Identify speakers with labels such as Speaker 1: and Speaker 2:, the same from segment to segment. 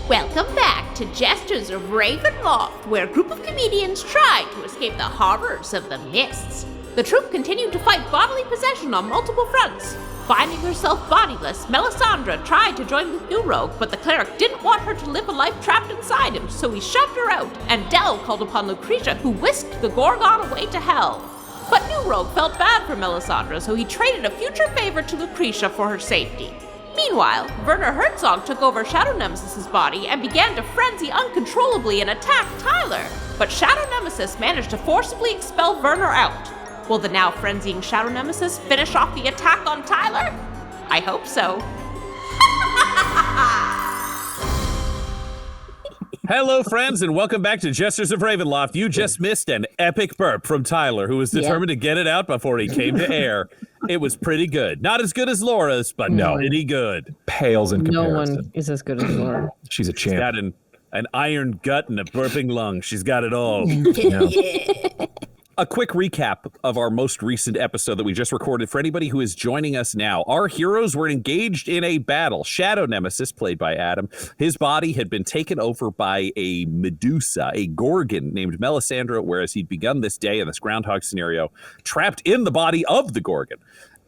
Speaker 1: Welcome back to Jesters of Ravenloft, where a group of comedians try to escape the horrors of the mists. The troupe continued to fight bodily possession on multiple fronts. Finding herself bodiless, Melisandre tried to join with New Rogue, but the cleric didn't want her to live a life trapped inside him, so he shoved her out, and Del called upon Lucretia, who whisked the gorgon away to hell. But New Rogue felt bad for Melisandre, so he traded a future favor to Lucretia for her safety. Meanwhile, Werner Herzog took over Shadow Nemesis' body and began to frenzy uncontrollably and attack Tyler. But Shadow Nemesis managed to forcibly expel Werner out. Will the now frenzying Shadow Nemesis finish off the attack on Tyler? I hope so.
Speaker 2: Hello, friends, and welcome back to Jesters of Ravenloft. You just missed an epic burp from Tyler, who was determined to get it out before he came to air. It was pretty good. Not as good as Laura's, but pretty good.
Speaker 3: Pales in comparison.
Speaker 4: No one is as good as Laura.
Speaker 3: She's a champ.
Speaker 2: She's got an iron gut and a burping lung. She's got it all. A quick recap of our most recent episode that we just recorded for anybody who is joining us now. Our heroes were engaged in a battle. Shadow Nemesis, played by Adam, his body had been taken over by a Medusa, a gorgon named Melisandre, whereas he'd begun this day in this groundhog scenario, trapped in the body of the gorgon.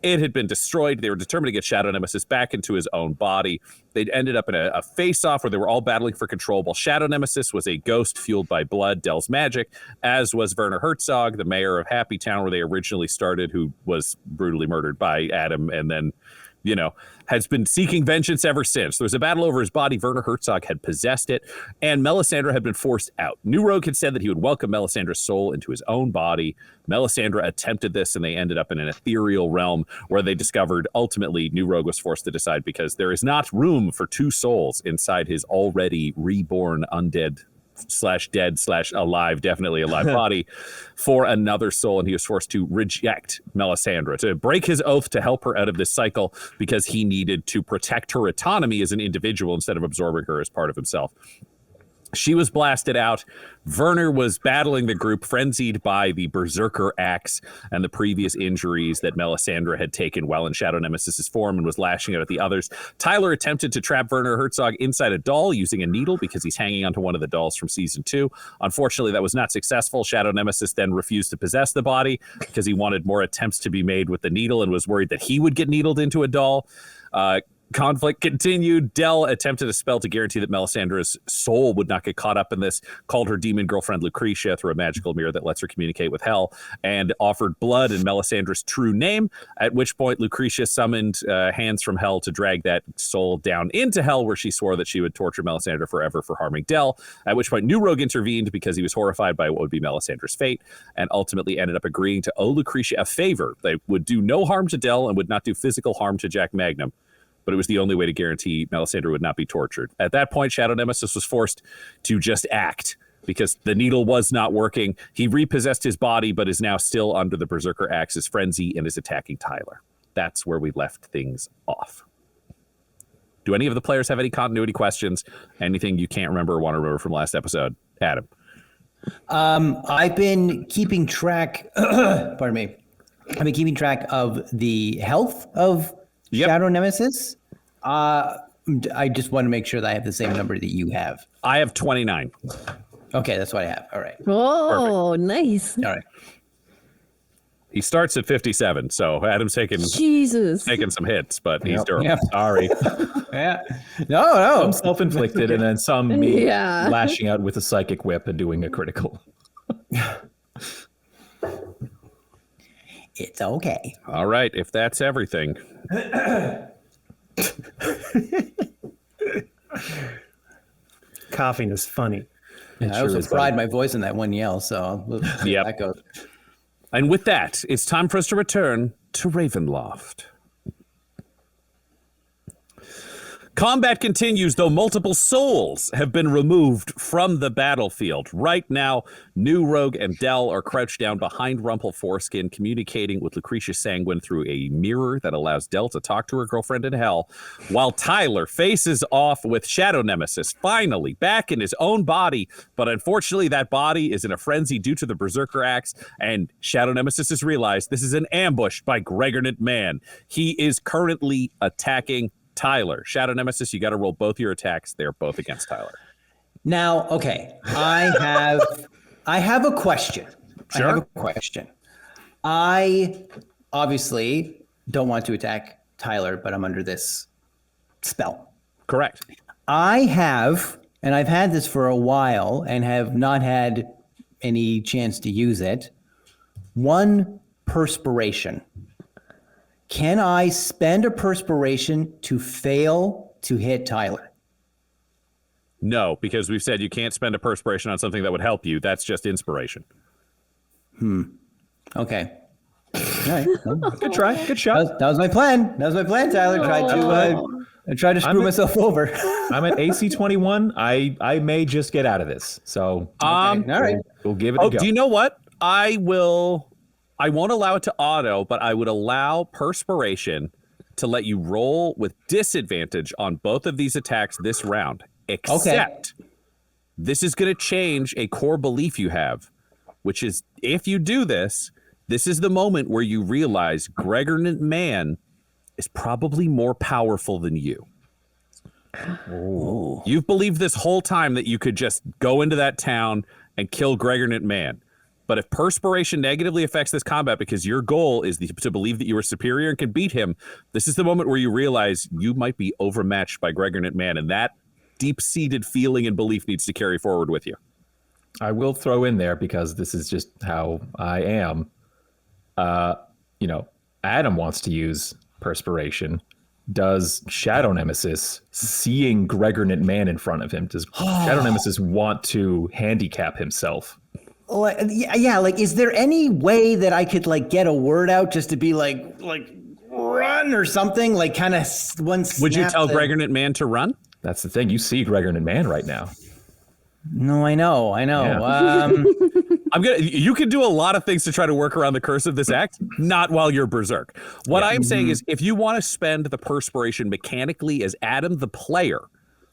Speaker 2: It had been destroyed. They were determined to get Shadow Nemesis back into his own body. They'd ended up in a face-off where they were all battling for control, while Shadow Nemesis was a ghost fueled by blood, Del's magic, as was Werner Herzog, the mayor of Happy Town, where they originally started, who was brutally murdered by Adam and then, has been seeking vengeance ever since. There was a battle over his body. Werner Herzog had possessed it, and Melisandre had been forced out. New Rogue had said that he would welcome Melisandre's soul into his own body. Melisandre attempted this, and they ended up in an ethereal realm where they discovered, ultimately, New Rogue was forced to decide because there is not room for two souls inside his already reborn undead / alive, definitely alive body for another soul, and he was forced to reject Melisandre, to break his oath to help her out of this cycle because he needed to protect her autonomy as an individual instead of absorbing her as part of himself. She was blasted out. Werner was battling the group, frenzied by the berserker axe and the previous injuries that Melisandre had taken while in Shadow Nemesis' form, and was lashing out at the others. Tyler attempted to trap Werner Herzog inside a doll using a needle because he's hanging onto one of the dolls from season 2. Unfortunately, that was not successful. Shadow Nemesis then refused to possess the body because he wanted more attempts to be made with the needle and was worried that he would get needled into a doll. Conflict continued. Del attempted a spell to guarantee that Melisandre's soul would not get caught up in this, called her demon girlfriend Lucretia through a magical mirror that lets her communicate with hell, and offered blood in Melisandre's true name, at which point Lucretia summoned hands from hell to drag that soul down into hell, where she swore that she would torture Melisandre forever for harming Del, at which point New Rogue intervened because he was horrified by what would be Melisandre's fate, and ultimately ended up agreeing to owe Lucretia a favor. They would do no harm to Del and would not do physical harm to Jack Magnum, but it was the only way to guarantee Melisandre would not be tortured. At that point, Shadow Nemesis was forced to just act because the needle was not working. He repossessed his body, but is now still under the Berserker Axe's frenzy and is attacking Tyler. That's where we left things off. Do any of the players have any continuity questions? Anything you can't remember or want to remember from last episode? Adam.
Speaker 5: I've been keeping track, pardon me. I've been keeping track of the health of Shadow Nemesis. I just want to make sure that I have the same number that you have.
Speaker 2: I have 29.
Speaker 5: Okay, that's what I have. All right.
Speaker 4: Oh,
Speaker 2: perfect.
Speaker 4: Nice.
Speaker 5: All right.
Speaker 2: He starts at 57, so Adam's taking some hits, but he's durable.
Speaker 3: Yep.
Speaker 2: Sorry.
Speaker 5: Yeah. No.
Speaker 3: Some self-inflicted, and then some me lashing out with a psychic whip and doing a critical.
Speaker 5: It's okay.
Speaker 2: All right, if that's everything.
Speaker 6: Coughing is funny.
Speaker 5: I also fried my voice in that one yell, so that goes.
Speaker 2: And with that, it's time for us to return to Ravenloft. Combat continues, though multiple souls have been removed from the battlefield. Right now, New Rogue and Del are crouched down behind Rumple Foreskin, communicating with Lucretia Sanguine through a mirror that allows Del to talk to her girlfriend in hell, while Tyler faces off with Shadow Nemesis, finally back in his own body. But unfortunately, that body is in a frenzy due to the Berserker Axe, and Shadow Nemesis has realized this is an ambush by Gregornate Man. He is currently attacking Tyler. Shadow Nemesis, you got to roll both your attacks. They're both against Tyler.
Speaker 5: Now, okay, I have a question.
Speaker 2: Sure.
Speaker 5: I have a question. I obviously don't want to attack Tyler, but I'm under this spell.
Speaker 2: Correct.
Speaker 5: I've had this for a while and have not had any chance to use it. 1 perspiration. Can I spend a perspiration to fail to hit Tyler?
Speaker 2: No, because we've said you can't spend a perspiration on something that would help you. That's just inspiration.
Speaker 5: Okay. All right. Well,
Speaker 2: Good try. Good shot.
Speaker 5: that was my plan. That was my plan, Tyler. I tried to screw myself over.
Speaker 3: I'm at AC 21. I may just get out of this. So
Speaker 5: All right.
Speaker 3: we'll give it a go.
Speaker 2: Do you know what? I won't allow it to auto, but I would allow perspiration to let you roll with disadvantage on both of these attacks this round. Except this is going to change a core belief you have, which is if you do this, this is the moment where you realize Gregornant Man is probably more powerful than you. Oh. You've believed this whole time that you could just go into that town and kill Gregornant Man. But if perspiration negatively affects this combat because your goal is to believe that you are superior and can beat him, this is the moment where you realize you might be overmatched by Gregornant Man, and that deep-seated feeling and belief needs to carry forward with you.
Speaker 3: I will throw in there because this is just how I am. Adam wants to use perspiration. Does Shadow Nemesis, seeing Gregornant Man in front of him, does Shadow Nemesis want to handicap himself?
Speaker 5: Like, yeah. Like, is there any way that I could like get a word out just to be like run or something? Like, kind of one.
Speaker 2: Would you tell Gregornant Man to run?
Speaker 3: That's the thing. You see Gregornant Man right now.
Speaker 5: No, I know.
Speaker 3: Yeah.
Speaker 2: You can do a lot of things to try to work around the curse of this act, not while you're berserk. What I am saying is if you want to spend the perspiration mechanically as Adam the player,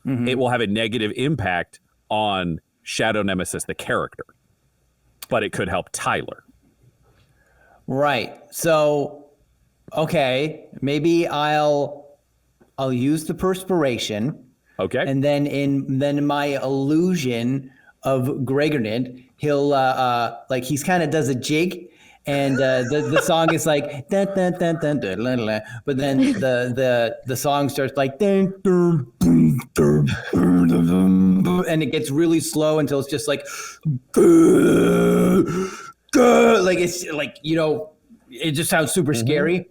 Speaker 2: it will have a negative impact on Shadow Nemesis the character. But it could help Tyler.
Speaker 5: Right. So, okay, maybe I'll use the perspiration.
Speaker 2: Okay.
Speaker 5: And then in my illusion of Gregornant, he'll like he's kind of does a jig, and the song is like dun, dun, dun, dun, dun, dun, dun, but then the song starts like dun, dun, dun, dun, dun, dun, dun, and it gets really slow until it's just like like it's like it just sounds super scary,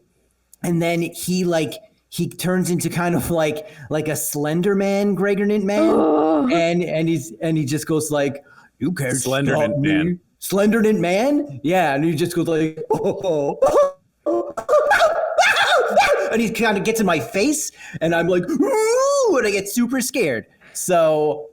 Speaker 5: and then he turns into kind of like a Slender Man, Gregornant Man, and he just goes like, "You can't stop me, Slenderant Man." Yeah, and he just goes like, and he kind of gets in my face, and I'm like, "Ooh!" and I get super scared. So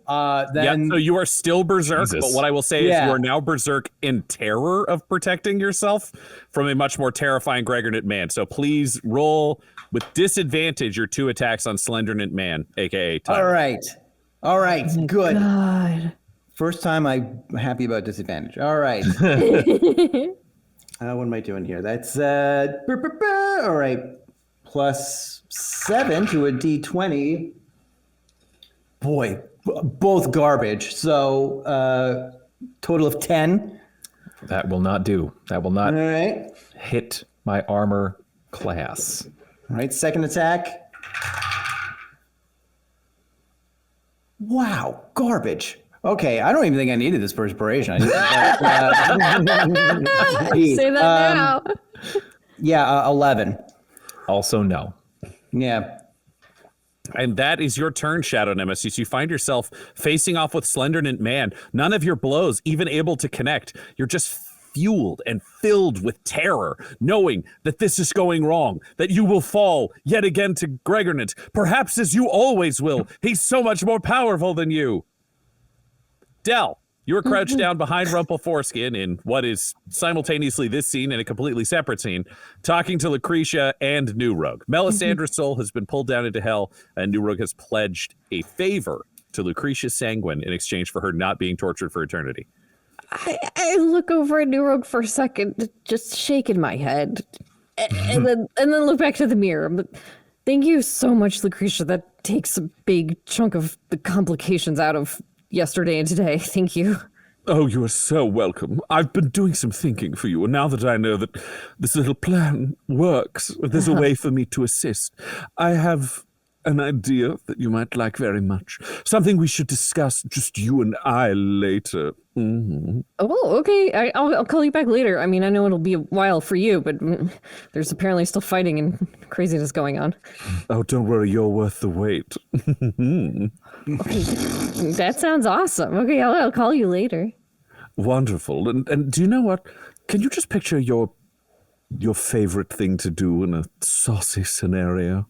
Speaker 5: then,
Speaker 2: so you are still berserk,
Speaker 3: Jesus.
Speaker 2: but what I will say is you are now berserk in terror of protecting yourself from a much more terrifying Gregornant Man. So please roll with disadvantage your 2 attacks on Slenderant Man, aka Tyler.
Speaker 5: All right, good.
Speaker 4: God.
Speaker 5: First time I'm happy about disadvantage. All right. What am I doing here? That's all right. +7 to a D20. Boy, both garbage. So total of 10.
Speaker 3: That will not do. That will not
Speaker 5: All right.
Speaker 3: hit my armor class.
Speaker 5: All right, second attack. Wow, garbage. Okay, I don't even think I needed this perspiration.
Speaker 4: Say that now.
Speaker 5: Yeah, 11.
Speaker 3: Also, no.
Speaker 5: Yeah.
Speaker 2: And that is your turn, Shadow Nemesis. You find yourself facing off with Slenderant Man. None of your blows even able to connect. You're just fueled and filled with terror, knowing that this is going wrong, that you will fall yet again to Gregornant, perhaps as you always will. He's so much more powerful than you. Del, you are crouched down behind Rumpleforeskin in what is simultaneously this scene and a completely separate scene, talking to Lucretia and New Rogue. Melisandre's soul has been pulled down into hell, and New Rogue has pledged a favor to Lucretia Sanguine in exchange for her not being tortured for eternity.
Speaker 4: I look over at New Rogue for a second, just shaking my head, and then look back to the mirror. But Thank you so much, Lucretia. That takes a big chunk of the complications out of yesterday and today. Thank you.
Speaker 2: Oh, you are so welcome. I've been doing some thinking for you, and now that I know that this little plan works, there's a way for me to assist. I have an idea that you might like very much. Something we should discuss, just you and I, later. Mm-hmm.
Speaker 4: Oh, okay. I'll call you back later. I mean, I know it'll be a while for you, but there's apparently still fighting and craziness going on.
Speaker 2: Oh, don't worry. You're worth the wait.
Speaker 4: Okay. That sounds awesome. Okay, I'll call you later.
Speaker 2: Wonderful. And do you know what? Can you just picture your favorite thing to do in a saucy scenario?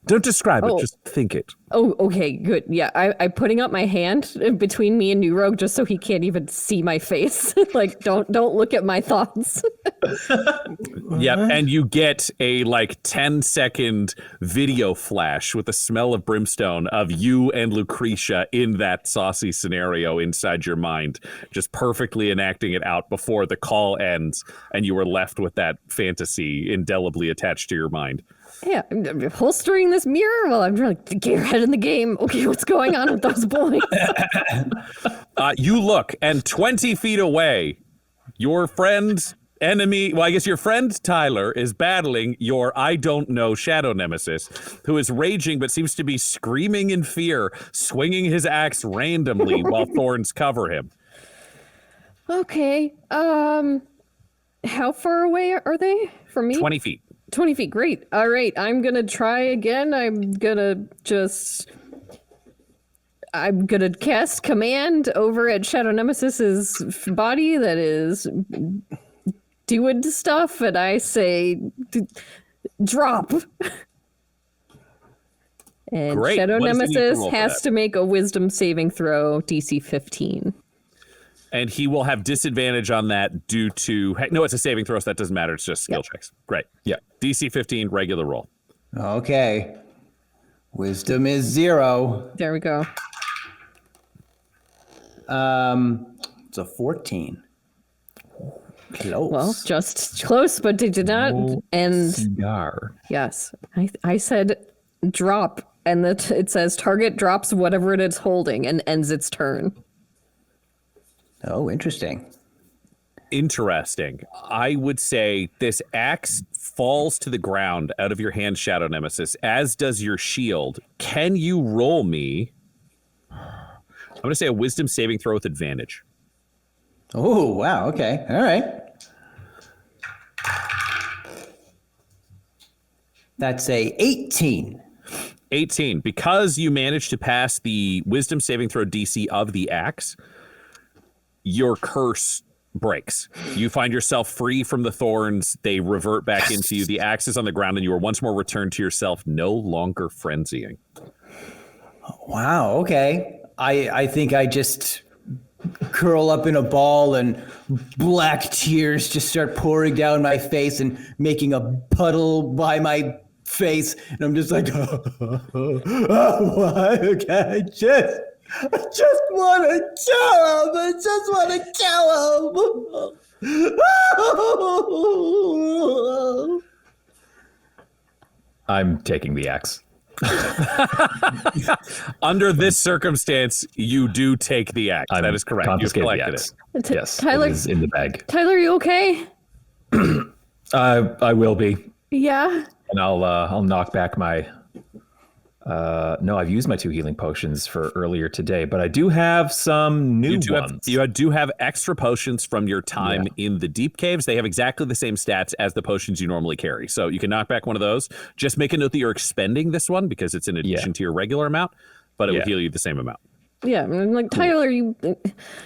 Speaker 2: Don't describe it, just think it.
Speaker 4: Oh, okay, good. Yeah, I'm putting up my hand between me and New Rogue just so he can't even see my face. Like, don't look at my thoughts.
Speaker 2: Yep, and you get a 10-second video flash with the smell of brimstone of you and Lucretia in that saucy scenario inside your mind, just perfectly enacting it out before the call ends, and you are left with that fantasy indelibly attached to your mind.
Speaker 4: Yeah, I'm holstering this mirror while I'm trying to get your head in the game. Okay, what's going on with those boys?
Speaker 2: You look, and 20 feet away, your friend, enemy, well, I guess your friend Tyler is battling your I don't know Shadow Nemesis, who is raging but seems to be screaming in fear, swinging his axe randomly while thorns cover him.
Speaker 4: Okay, how far away are they from me?
Speaker 2: 20 feet.
Speaker 4: 20 feet, great. All right, I'm gonna try again. I'm gonna cast command over at Shadow Nemesis's body that is doing stuff, and I say, drop. And
Speaker 2: Great.
Speaker 4: Shadow
Speaker 2: What does he need to
Speaker 4: Nemesis
Speaker 2: roll for
Speaker 4: has
Speaker 2: that?
Speaker 4: to make a wisdom saving throw, DC 15.
Speaker 2: And he will have disadvantage on that due to... No, it's a saving throw, so that doesn't matter. It's just skill checks. Great. Yeah. DC 15, regular roll.
Speaker 5: Okay. Wisdom is 0.
Speaker 4: There we go.
Speaker 5: It's a 14. Close.
Speaker 4: Well, just close, but they did not. And
Speaker 3: Cigar.
Speaker 4: yes, I said drop, and that it says target drops whatever it is holding and ends its turn.
Speaker 5: Oh, interesting.
Speaker 2: Interesting. I would say this axe falls to the ground out of your hand, Shadow Nemesis, as does your shield. Can you roll me? I'm going to say a wisdom saving throw with advantage.
Speaker 5: Oh, wow. Okay. All right. That's a 18.
Speaker 2: 18. Because you managed to pass the wisdom saving throw DC of the axe, your curse breaks. You find yourself free from the thorns. They revert back into you. The axe is on the ground, and you are once more returned to yourself, no longer frenzying.
Speaker 5: Wow. Okay. I think I just curl up in a ball and black tears just start pouring down my face and making a puddle by my face. And I'm just like, why? Okay, I just want to kill him. I just want to kill him.
Speaker 3: I'm taking the axe.
Speaker 2: Under this circumstance, you do take the axe.
Speaker 3: I'm
Speaker 2: That is correct. You've
Speaker 3: confiscated the
Speaker 2: collected
Speaker 3: axe.
Speaker 2: it.
Speaker 3: Yes,
Speaker 4: Tyler-
Speaker 3: it is in the bag.
Speaker 4: Tyler, you okay?
Speaker 3: I will be,
Speaker 4: Yeah.
Speaker 3: and I'll knock back my. No, I've used my 2 healing potions for earlier today, but I do have some new ones.
Speaker 2: You do have extra potions from your time in the deep caves. They have exactly the same stats as the potions you normally carry. So you can knock back one of those. Just make a note that you're expending this one because it's in addition to your regular amount, but it will heal you the same amount.
Speaker 4: Yeah, I'm like, Tyler, you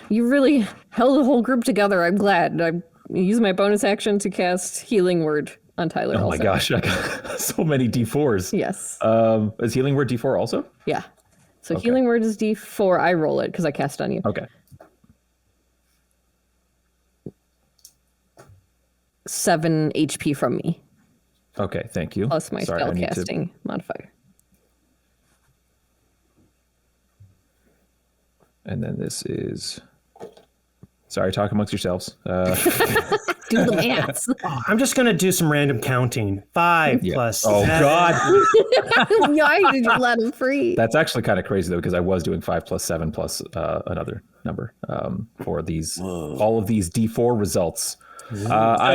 Speaker 4: really held the whole group together. I'm glad. I used my bonus action to cast Healing Word on Tyler.
Speaker 3: Oh
Speaker 4: also.
Speaker 3: my gosh, I got so many D4s.
Speaker 4: Yes.
Speaker 3: Is Healing Word D4 also?
Speaker 4: Yeah. So Healing Word is D4. I roll it because I cast on you.
Speaker 3: Okay.
Speaker 4: 7 HP from me.
Speaker 3: Okay, thank you.
Speaker 4: Plus my
Speaker 3: Sorry, I
Speaker 4: spell
Speaker 3: need to-
Speaker 4: casting modifier.
Speaker 3: And then this is... Sorry, talk amongst yourselves.
Speaker 4: Do the maths.
Speaker 6: I'm just gonna do some random counting. 5 plus.
Speaker 3: Oh
Speaker 6: 7.
Speaker 3: God.
Speaker 4: Why did you let him free?
Speaker 3: That's actually kind of crazy though, because I was doing 5 plus 7 plus another number for these all of these D4 results. I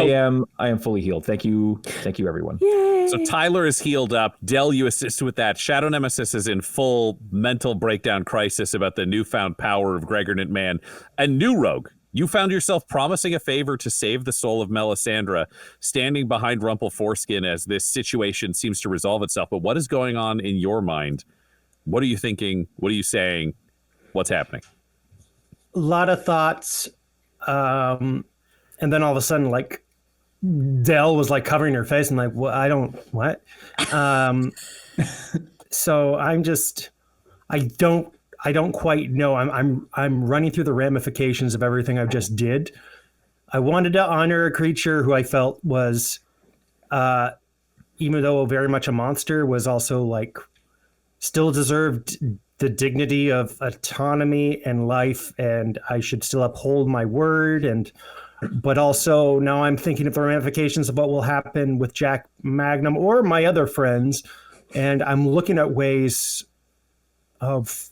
Speaker 3: am fully healed. Thank you, everyone.
Speaker 4: Yay.
Speaker 2: So Tyler is healed up. Del, you assist with that. Shadow Nemesis is in full mental breakdown crisis about the newfound power of Gregornate Man. And New Rogue, you found yourself promising a favor to save the soul of Melisandre, standing behind Rumple Foreskin as this situation seems to resolve itself. But what is going on in your mind? What are you thinking? What are you saying? What's happening?
Speaker 6: A lot of thoughts. And then all of a sudden, like, Dell was like covering her face and like, what? What? So I don't quite know. I'm running through the ramifications of everything I've just did. I wanted to honor a creature who I felt was, even though very much a monster, was also like still deserved the dignity of autonomy and life, and I should still uphold my word. But also now I'm thinking of the ramifications of what will happen with Jack Magnum or my other friends, and I'm looking at ways of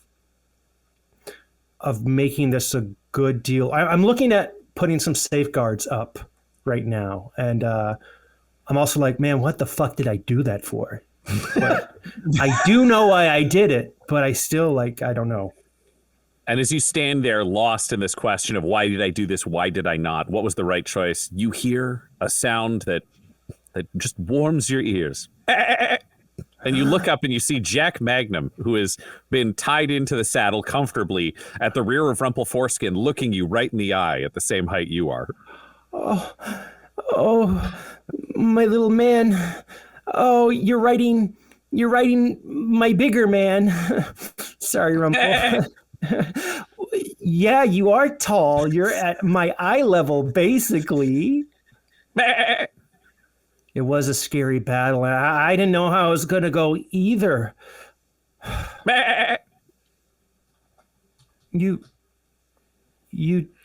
Speaker 6: making this a good deal. I'm looking at putting some safeguards up right now, and I'm also like, man, what the fuck did I do that for? But I do know why I did it, but I still I don't know.
Speaker 2: And as you stand there lost in this question of why did I do this, why did I not, what was the right choice, you hear a sound that just warms your ears. And you look up and you see Jack Magnum, who has been tied into the saddle comfortably at the rear of Rumple Foreskin, looking you right in the eye at the same height you are.
Speaker 6: Oh, my little man. Oh, you're riding my bigger man. Sorry, Rumple. Yeah, you are tall. You're at my eye level, basically. It was a scary battle. I didn't know how it was going to go either. You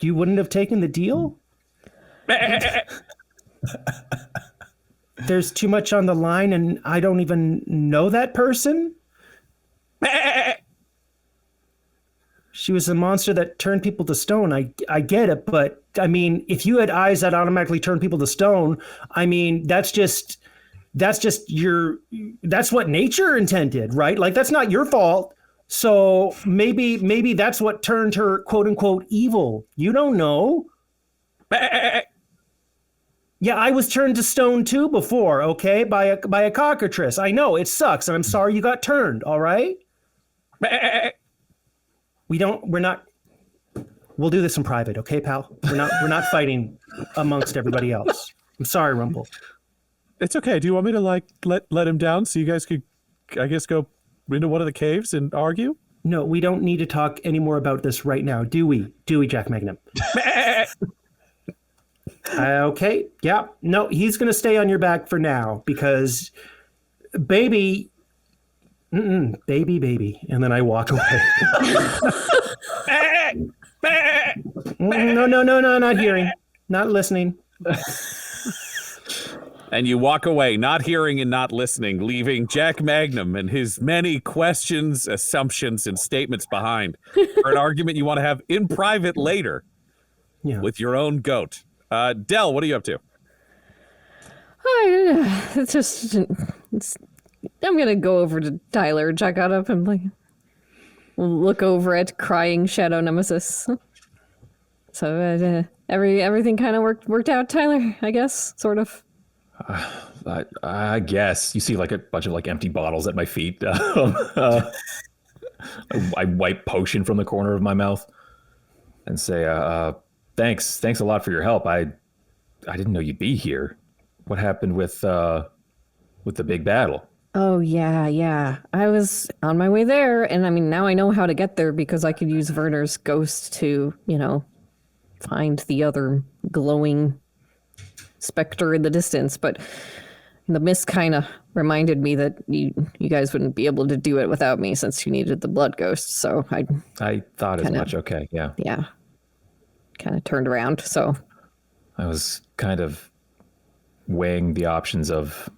Speaker 6: wouldn't have taken the deal? There's too much on the line, and I don't even know that person? She was a monster that turned people to stone. I get it, but I mean, if you had eyes that automatically turn people to stone, I mean, that's what nature intended, right? Like, that's not your fault. So maybe that's what turned her quote unquote evil. You don't know. Yeah, I was turned to stone too before, okay? By a cockatrice. I know, it sucks, and I'm sorry you got turned, all right? We'll do this in private, okay, pal? We're not fighting amongst everybody else. I'm sorry, Rumple.
Speaker 2: It's okay. Do you want me to let him down so you guys could, I guess, go into one of the caves and argue?
Speaker 6: No, we don't need to talk any more about this right now, do we? Do we, Jack Magnum? Okay, yeah. No, he's going to stay on your back for now because baby. Baby. And then I walk away. No, not hearing. Not listening.
Speaker 2: And you walk away, not hearing and not listening, leaving Jack Magnum and his many questions, assumptions, and statements behind for an argument you want to have in private later with your own goat. Del, what are you up to?
Speaker 4: I'm going to go over to Tyler, check out up and look over at crying Shadow Nemesis. So everything kind of worked out, Tyler, I guess, sort of.
Speaker 3: I guess. You see like a bunch of empty bottles at my feet. I wipe potion from the corner of my mouth and say, thanks a lot for your help. I didn't know you'd be here. What happened with the big battle?
Speaker 4: Oh, yeah. I was on my way there, and I mean, now I know how to get there because I could use Werner's ghost to, find the other glowing specter in the distance. But the mist kind of reminded me that you guys wouldn't be able to do it without me since you needed the blood ghost. So I
Speaker 3: thought as much. Okay, yeah.
Speaker 4: Yeah. Kind of turned around, so.
Speaker 3: I was kind of weighing the options of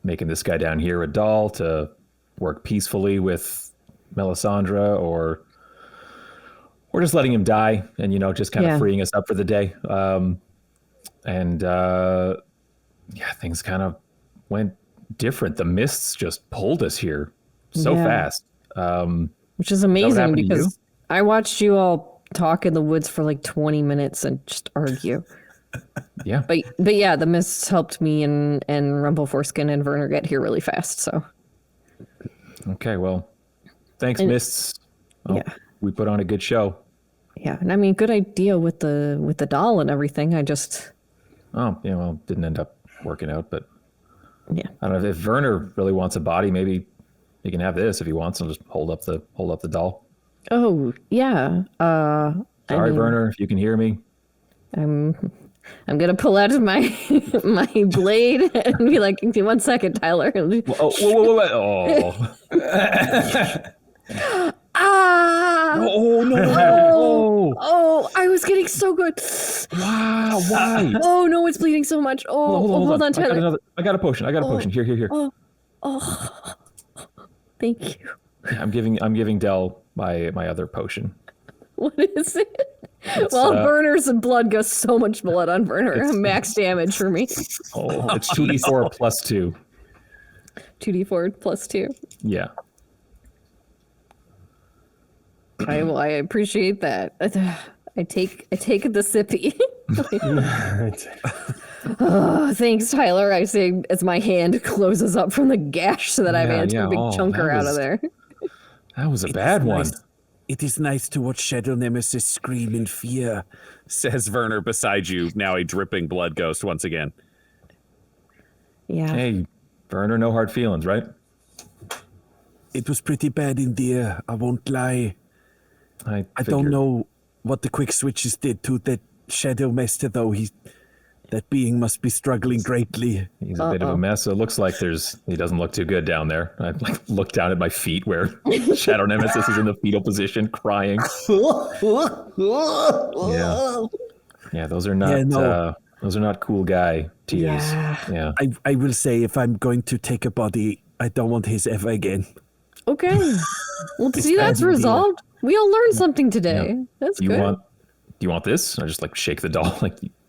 Speaker 3: making this guy down here a doll to work peacefully with Melisandre, or just letting him die and, just kind of freeing us up for the day. Things kind of went different. The mists just pulled us here so fast.
Speaker 4: Which is amazing because I watched you all talk in the woods for like 20 minutes and just argue.
Speaker 3: Yeah.
Speaker 4: But yeah, the mists helped me and Rumpleforeskin and Werner get here really fast. So.
Speaker 3: Okay, well, thanks, mists. Well, we put on a good show.
Speaker 4: Yeah, and I mean, good idea with the doll and everything. I just.
Speaker 3: Oh yeah, well, didn't end up working out, but.
Speaker 4: Yeah.
Speaker 3: I don't know if Werner really wants a body. Maybe he can have this if he wants. I'll just hold up the doll.
Speaker 4: Oh yeah.
Speaker 3: Sorry, Werner, if you can hear me.
Speaker 4: I'm gonna pull out my my blade and be like, "1 second, Tyler."
Speaker 3: Oh.
Speaker 4: Oh no! Oh, I was getting so good.
Speaker 3: Wow! Why?
Speaker 4: Oh no, it's bleeding so much. Hold on, Tyler.
Speaker 3: I got a potion. Here.
Speaker 4: Oh, thank you.
Speaker 3: Yeah, I'm giving Del my other potion.
Speaker 4: What is it? Werner's blood goes so much blood on Werner. Max damage for me.
Speaker 3: Oh, it's 2d4 plus 2.
Speaker 4: 2d4 plus 2.
Speaker 3: Yeah.
Speaker 4: I appreciate that. I take the sippy. Oh, thanks, Tyler. I say as my hand closes up from the gash so that I managed a big chunker out of there.
Speaker 3: That was a bad one.
Speaker 2: Nice. It is nice to watch Shadow Nemesis scream in fear, says Werner beside you, now a dripping blood ghost once again.
Speaker 4: Yeah.
Speaker 3: Hey, Werner, no hard feelings, right?
Speaker 2: It was pretty bad in there, I won't lie. I don't know what the quick switches did to that Shadow Master, though. That being must be struggling greatly.
Speaker 3: He's a bit of a mess. So it looks like he doesn't look too good down there. I look down at my feet where Shadow Nemesis is in the fetal position, crying. Yeah, those are not cool guy tears. Yeah.
Speaker 2: I will say, if I'm going to take a body, I don't want his ever again.
Speaker 4: Okay. Well, see, that's resolved. We all learned something today. Yeah. That's good.
Speaker 3: Do you want this? I just shake the doll.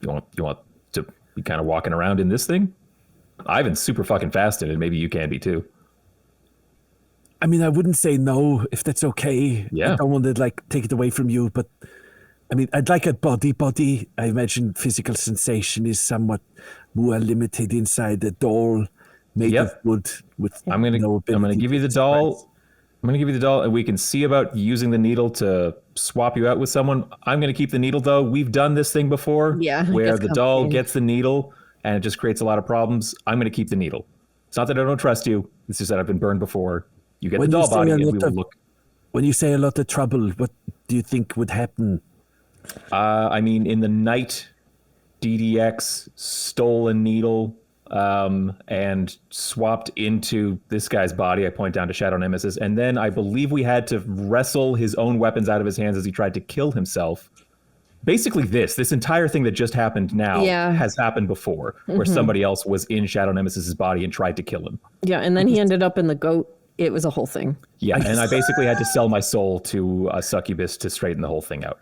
Speaker 3: You want to be kind of walking around in this thing? Ivan's super fucking fast in it. Maybe you can be too.
Speaker 2: I mean, I wouldn't say no if that's okay.
Speaker 3: Yeah.
Speaker 2: I don't want to take it away from you, but I mean, I'd like a body. I imagine physical sensation is somewhat more limited inside a doll made of wood.
Speaker 3: I'm gonna give you the doll. I'm going to give you the doll, and we can see about using the needle to swap you out with someone. I'm going to keep the needle, though. We've done this thing before, where the doll gets the needle, and it just creates a lot of problems. I'm going to keep the needle. It's not that I don't trust you. It's just that I've been burned before. You get the doll body, and we will look.
Speaker 2: When you say a lot of trouble, what do you think would happen?
Speaker 3: I mean, in the night, DDX stole a needle and swapped into this guy's body. I point down to Shadow Nemesis. And then I believe we had to wrestle his own weapons out of his hands as he tried to kill himself. Basically this entire thing that just happened now has happened before, where somebody else was in Shadow Nemesis's body and tried to kill him.
Speaker 4: Yeah, and then he ended up in the goat. It was a whole thing.
Speaker 3: Yeah, and I basically had to sell my soul to a succubus to straighten the whole thing out.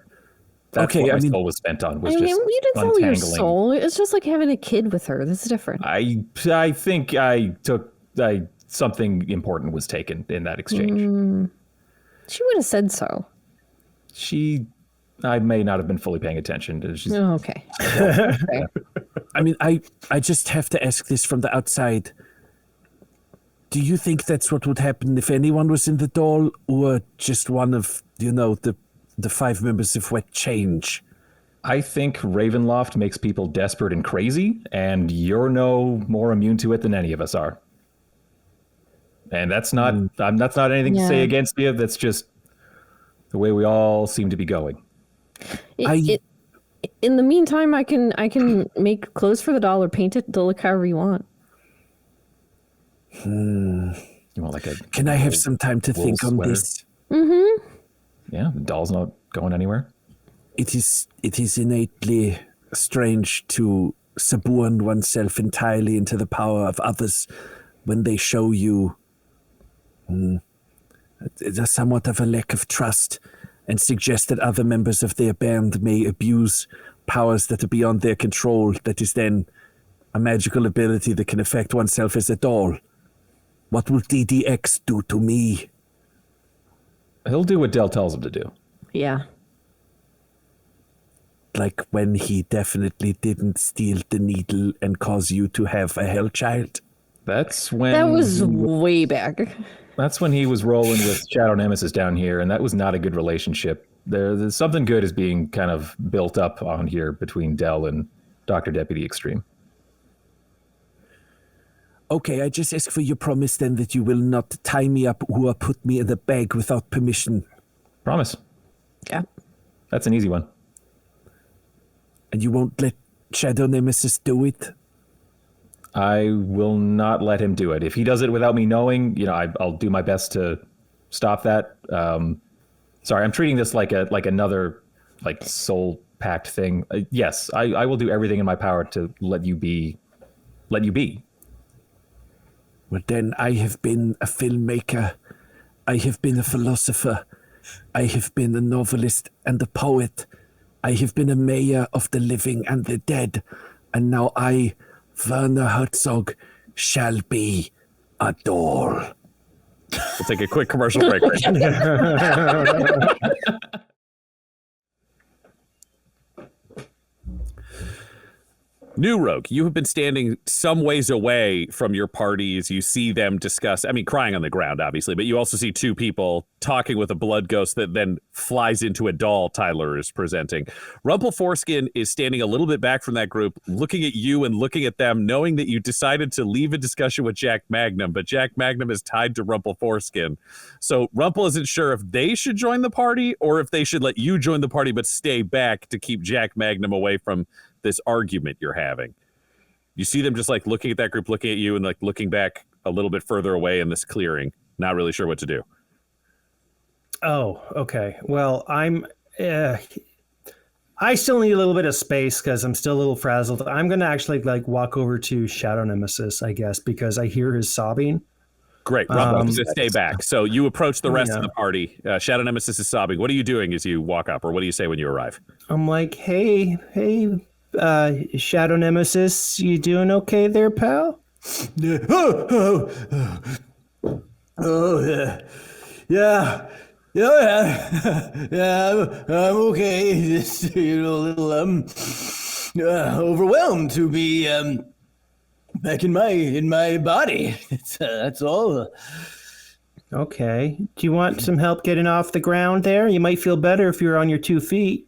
Speaker 3: That's what my soul was spent on. You didn't
Speaker 4: sell your soul. It's just like having a kid with her. This is different.
Speaker 3: I think something important was taken in that exchange.
Speaker 4: She would have said so.
Speaker 3: I may not have been fully paying attention.
Speaker 4: Okay.
Speaker 2: Okay. I mean, I just have to ask this from the outside. Do you think that's what would happen if anyone was in the doll, or just one of, the 5 members of Wet Change?
Speaker 3: I think Ravenloft makes people desperate and crazy, and you're no more immune to it than any of us are. And that's not anything to say against you. That's just the way we all seem to be going.
Speaker 4: In the meantime, I can make clothes for the doll or paint it to look however you want.
Speaker 3: You want
Speaker 2: Can I have some time to think on this?
Speaker 3: Yeah, the doll's not going anywhere.
Speaker 2: It is innately
Speaker 7: strange to suborn oneself entirely into the power of others when they show you somewhat of a lack of trust and suggest that other members of their band may abuse powers that are beyond their control, that is then a magical ability that can affect oneself as a doll. What will DDX do to me?
Speaker 3: He'll do what Del tells him to do.
Speaker 4: Yeah.
Speaker 7: Like when he definitely didn't steal the needle and cause you to have a hell child?
Speaker 3: That's when...
Speaker 4: That was way back.
Speaker 3: That's when he was rolling with Shadow Nemesis down here, and that was not a good relationship. There's something good is being kind of built up on here between Del and Dr. Deputy Extreme.
Speaker 7: Okay, I just ask for your promise then that you will not tie me up or put me in the bag without permission.
Speaker 3: Promise.
Speaker 4: Yeah.
Speaker 3: That's an easy one.
Speaker 7: And you won't let Shadow Nemesis do it?
Speaker 3: I will not let him do it. If he does it without me knowing, I'll do my best to stop that. Sorry, I'm treating this like another soul pact thing. Yes, I will do everything in my power to let you be.
Speaker 7: Well, then I have been a filmmaker. I have been a philosopher. I have been a novelist and a poet. I have been a mayor of the living and the dead. And now I, Werner Herzog, shall be a doll.
Speaker 2: We'll take a quick commercial break. New Rogue, you have been standing some ways away from your party as you see them discuss, crying on the ground, obviously, but you also see two people talking with a blood ghost that then flies into a doll Tyler is presenting. Rumple Foreskin is standing a little bit back from that group, looking at you and looking at them, knowing that you decided to leave a discussion with Jack Magnum, but Jack Magnum is tied to Rumple Foreskin. So Rumple isn't sure if they should join the party or if they should let you join the party but stay back to keep Jack Magnum away from this argument you're having. You see them just looking at that group, looking at you, and looking back a little bit further away in this clearing, not really sure what to do.
Speaker 6: Oh, okay. Well, I still need a little bit of space because I'm still a little frazzled. I'm going to actually walk over to Shadow Nemesis, I guess, because I hear his sobbing.
Speaker 2: Great. Rumple, stay back. So you approach the rest of the party. Shadow Nemesis is sobbing. What are you doing as you walk up, or what do you say when you arrive?
Speaker 6: I'm like, hey, Shadow Nemesis, you doing okay there, pal? Yeah. I'm okay. Just a little overwhelmed to be back in my body. That's all. Okay. Do you want some help getting off the ground there? You might feel better if you're on your 2 feet.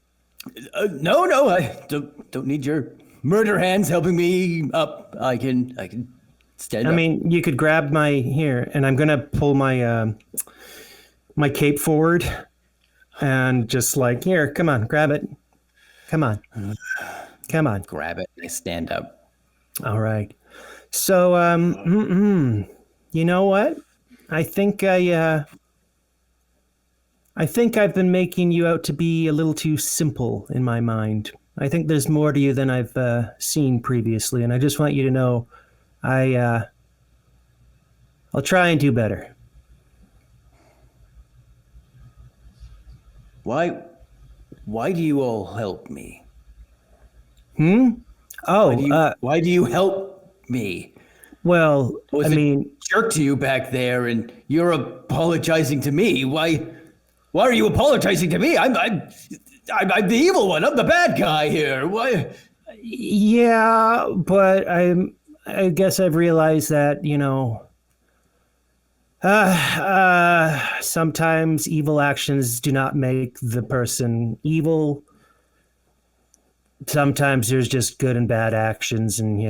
Speaker 6: No, I don't need your murder hands helping me up. I can stand up. You could grab my here, and I'm gonna pull my my cape forward, and just here, come on, grab it. Come on,
Speaker 5: Grab it. I stand up.
Speaker 6: All right. So, you know what? I think I've been making you out to be a little too simple in my mind. I think there's more to you than I've seen previously, and I just want you to know I'll try and do better.
Speaker 5: Why do you all help me?
Speaker 6: Oh,
Speaker 5: why do you help me?
Speaker 6: Well,
Speaker 5: jerk to you back there, and you're apologizing to me. Why are you apologizing to me? I'm the evil one. I'm the bad guy here. Why?
Speaker 6: Yeah, but I guess I've realized that, sometimes evil actions do not make the person evil. Sometimes there's just good and bad actions, and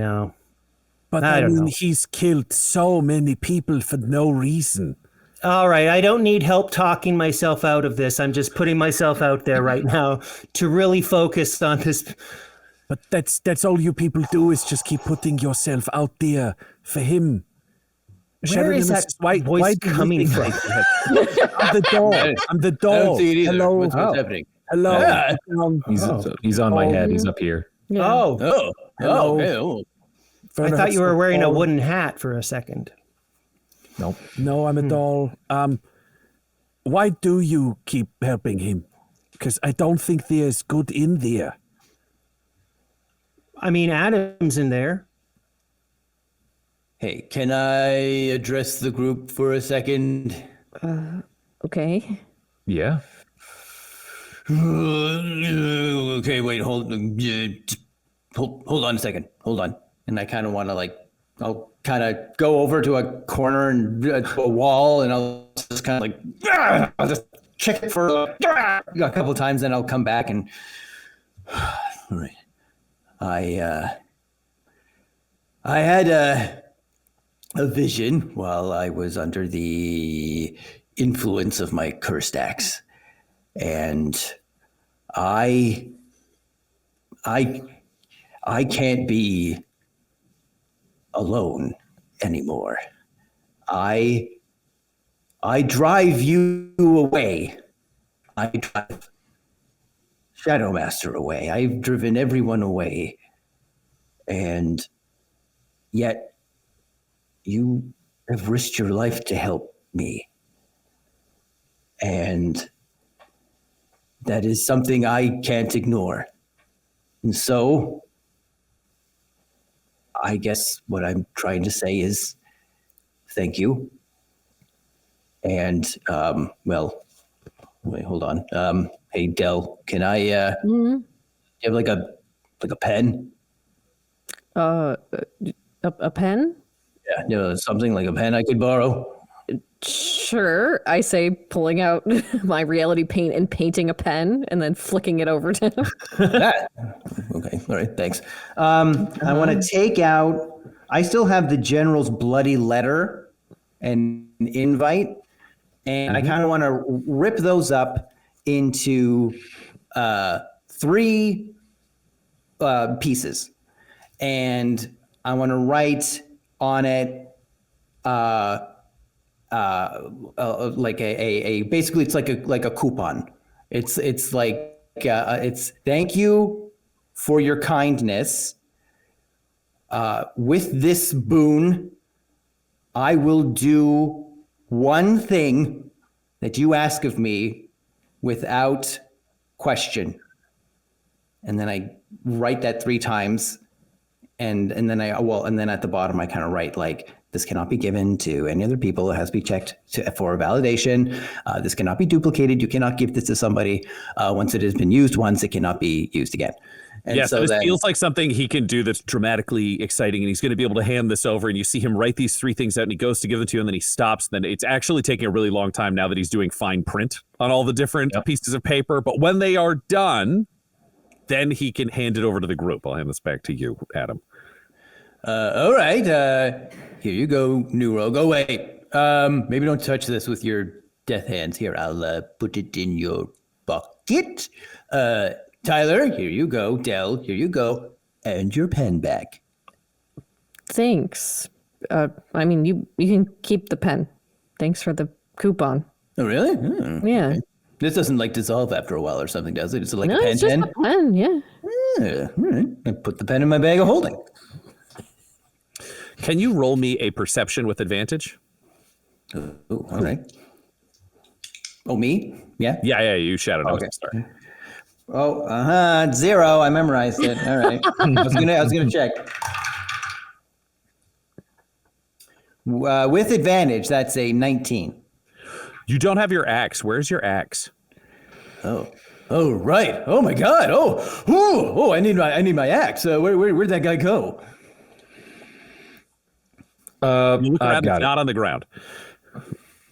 Speaker 7: But
Speaker 6: I don't know.
Speaker 7: He's killed so many people for no reason.
Speaker 6: All right, I don't need help talking myself out of this. I'm just putting myself out there right now to really focus on this.
Speaker 7: But that's all you people do is just keep putting yourself out there for him.
Speaker 6: Where is that voice coming from?
Speaker 7: I'm the doll. I'm the doll.
Speaker 5: I don't see it either.
Speaker 7: Hello.
Speaker 5: What's happening?
Speaker 7: Hello.
Speaker 5: Yeah.
Speaker 3: He's on my head. He's up here.
Speaker 4: Yeah.
Speaker 5: Oh,
Speaker 7: Hello.
Speaker 5: okay. Oh.
Speaker 6: I
Speaker 7: Werner
Speaker 6: thought you were
Speaker 7: Herzog
Speaker 6: wearing a
Speaker 7: doll.
Speaker 6: wooden hat for a second.
Speaker 3: Nope.
Speaker 7: No, I'm a doll. Why do you keep helping him? Because I don't think there's good in there.
Speaker 6: I mean, Adam's in there.
Speaker 5: Hey, can I address the group for a second?
Speaker 4: Okay.
Speaker 3: Yeah.
Speaker 5: Okay, wait, hold on a second. Hold on. And I kind of want to I'll kind of go over to a corner and to a wall, and I'll just kind of I'll just kick it for a couple of times, then I'll come back and. All right. I had a vision while I was under the influence of my cursed axe, and I can't be alone anymore. I drive you away. I drive Shadow Master away. I've driven everyone away. And yet you have risked your life to help me. And that is something I can't ignore. And so I guess what I'm trying to say is thank you. And, well, wait, hold on. Hey, Del, can I, you have like a pen?
Speaker 4: A pen?
Speaker 5: Yeah, something like a pen I could borrow.
Speaker 4: Sure, I say, pulling out my reality paint and painting a pen and then flicking it over to him.
Speaker 5: That. Okay, all right, thanks. I want to take out, I still have the general's bloody letter and an invite, and I kind of want to rip those up into 3 pieces. And I want to write on it like a basically it's like a coupon. It's it's thank you for your kindness. With this boon, I will do one thing that you ask of me without question. And then I write that 3 times. And then and then at the bottom I kind of write this cannot be given to any other people. It has to be checked for validation. This cannot be duplicated. You cannot give this to somebody. Once it has been used once, it cannot be used again. And
Speaker 2: yes,
Speaker 5: so
Speaker 2: this feels like something he can do that's dramatically exciting, and he's going to be able to hand this over, and you see him write these 3 things out, and he goes to give them to you, and then he stops. And then it's actually taking a really long time now that he's doing fine print on all the different pieces of paper. But when they are done, then he can hand it over to the group. I'll hand this back to you, Adam.
Speaker 5: All right. Here you go, Neuro. Go away. Maybe don't touch this with your death hands. Here, I'll put it in your bucket. Tyler, here you go. Del, here you go. And your pen back.
Speaker 4: Thanks. I mean, you can keep the pen. Thanks for the coupon.
Speaker 5: Oh, really?
Speaker 4: Yeah.
Speaker 5: Okay. This doesn't dissolve after a while or something, does it? It's like
Speaker 4: No,
Speaker 5: a pen
Speaker 4: it's just
Speaker 5: pen?
Speaker 4: a pen, yeah.
Speaker 5: Yeah. All right. I put the pen in my bag of holding.
Speaker 2: Can you roll me a perception with advantage?
Speaker 5: Oh, all right. Oh, me? Yeah?
Speaker 2: Yeah, you Shadow Nemesis.
Speaker 5: Okay. Oh, 0. I memorized it. All right. I was gonna check. With advantage, that's a 19.
Speaker 2: You don't have your axe. Where's your axe?
Speaker 5: Oh, right. Oh my God. Oh, I need my axe. Where'd that guy go?
Speaker 2: You look around,
Speaker 3: got
Speaker 2: it's
Speaker 3: it.
Speaker 2: not on the ground.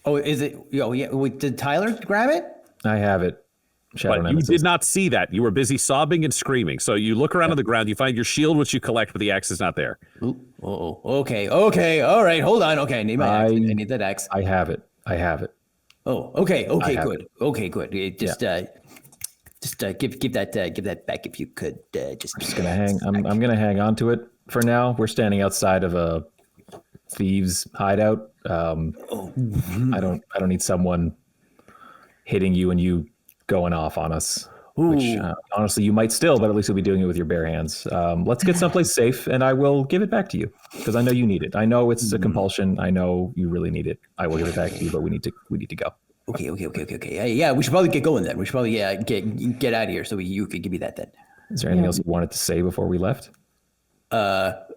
Speaker 5: Oh, is it? Oh, yeah. Wait, did Tyler grab it?
Speaker 3: I have it. Shadow
Speaker 2: But you
Speaker 3: Nemesis.
Speaker 2: did not see that. You were busy sobbing and screaming. So you look around on the ground, you find your shield, which you collect, but the axe is not there.
Speaker 5: Ooh, okay. All right, hold on. Okay, I need my axe. I need that axe.
Speaker 3: I have it.
Speaker 5: Oh, okay,
Speaker 3: have
Speaker 5: good.
Speaker 3: it.
Speaker 5: Okay, good. Just give that back if you could.
Speaker 3: Just gonna hang. I'm gonna hang on to it for now. We're standing outside of a thieves' hideout. I don't need someone hitting you and you going off on us. Which honestly, you might still, but at least you'll be doing it with your bare hands. Let's get someplace safe, and I will give it back to you because I know you need it. I know it's a compulsion. I know you really need it. I will give it back to you, but we need to go.
Speaker 5: Okay. Yeah, we should probably get going then. We should probably get out of here so you could give me that then.
Speaker 3: Is there anything else you wanted to say before we left?
Speaker 5: Well,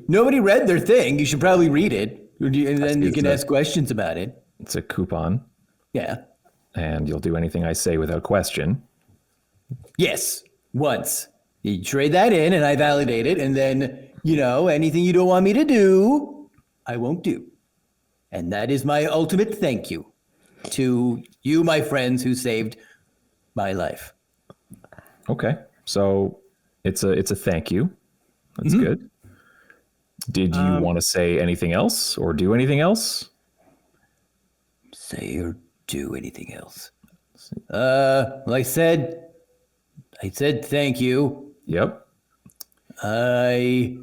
Speaker 5: nobody read their thing. You should probably read it, and then you can ask questions about it.
Speaker 3: It's a coupon.
Speaker 5: Yeah.
Speaker 3: And you'll do anything I say without question.
Speaker 5: Yes, once. You trade that in, and I validate it, and then, anything you don't want me to do, I won't do. And that is my ultimate thank you to you, my friends, who saved my life.
Speaker 3: Okay, so it's a thank you. That's good. Did you want to say anything else or do anything else?
Speaker 5: Say or do anything else? Well, I said thank you.
Speaker 3: Yep.
Speaker 5: The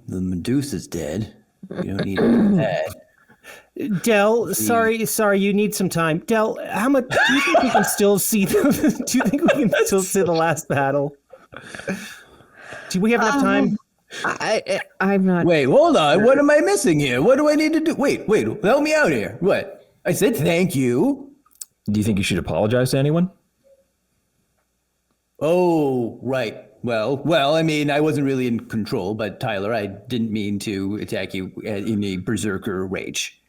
Speaker 5: Medusa's dead. You don't need that.
Speaker 6: Del, sorry, you need some time. Del, how much do you think we can still see do you think we can still see the last battle? Do we have enough time?
Speaker 4: I'm not.
Speaker 5: Wait, hold on. What am I missing here? What do I need to do? Wait, help me out here. What? I said thank you.
Speaker 3: Do you think you should apologize to anyone?
Speaker 5: Oh, right. Well, I mean, I wasn't really in control, but Tyler, I didn't mean to attack you in a berserker rage.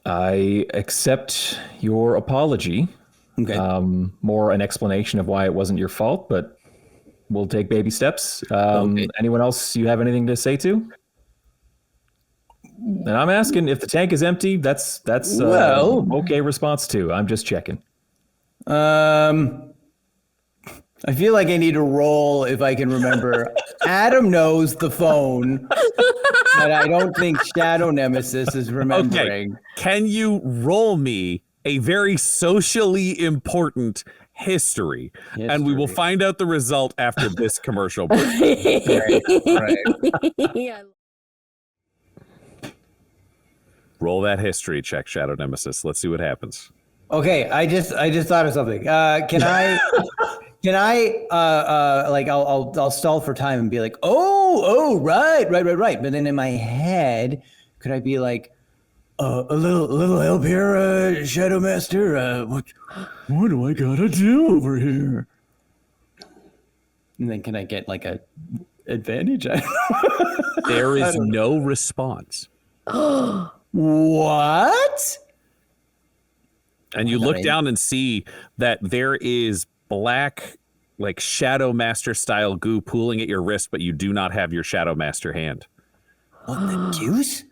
Speaker 3: I accept your apology.
Speaker 5: Okay.
Speaker 3: More an explanation of why it wasn't your fault, but we'll take baby steps.
Speaker 5: Okay.
Speaker 3: Anyone else you have anything to say to? And I'm asking if the tank is empty. That's okay response too. I'm just checking.
Speaker 5: I feel like I need to roll if I can remember. Adam knows the phone, but I don't think Shadow Nemesis is remembering.
Speaker 2: Okay. Can you roll me a very socially important history? And we will find out the result after this commercial break.
Speaker 5: Right.
Speaker 4: Yeah.
Speaker 2: Roll that history check, Shadow Nemesis. Let's see what happens.
Speaker 5: Okay, I just thought of something. Can I I'll stall for time and be like, oh, right. But then in my head, could I be like, a little help here, Shadow Master? What do I gotta do over here? And then can I get like a advantage? I don't know.
Speaker 2: There is no response.
Speaker 5: What?
Speaker 2: And you look down and see that there is black, like Shadow Master style goo pooling at your wrist, but you do not have your Shadow Master hand.
Speaker 5: What the deuce?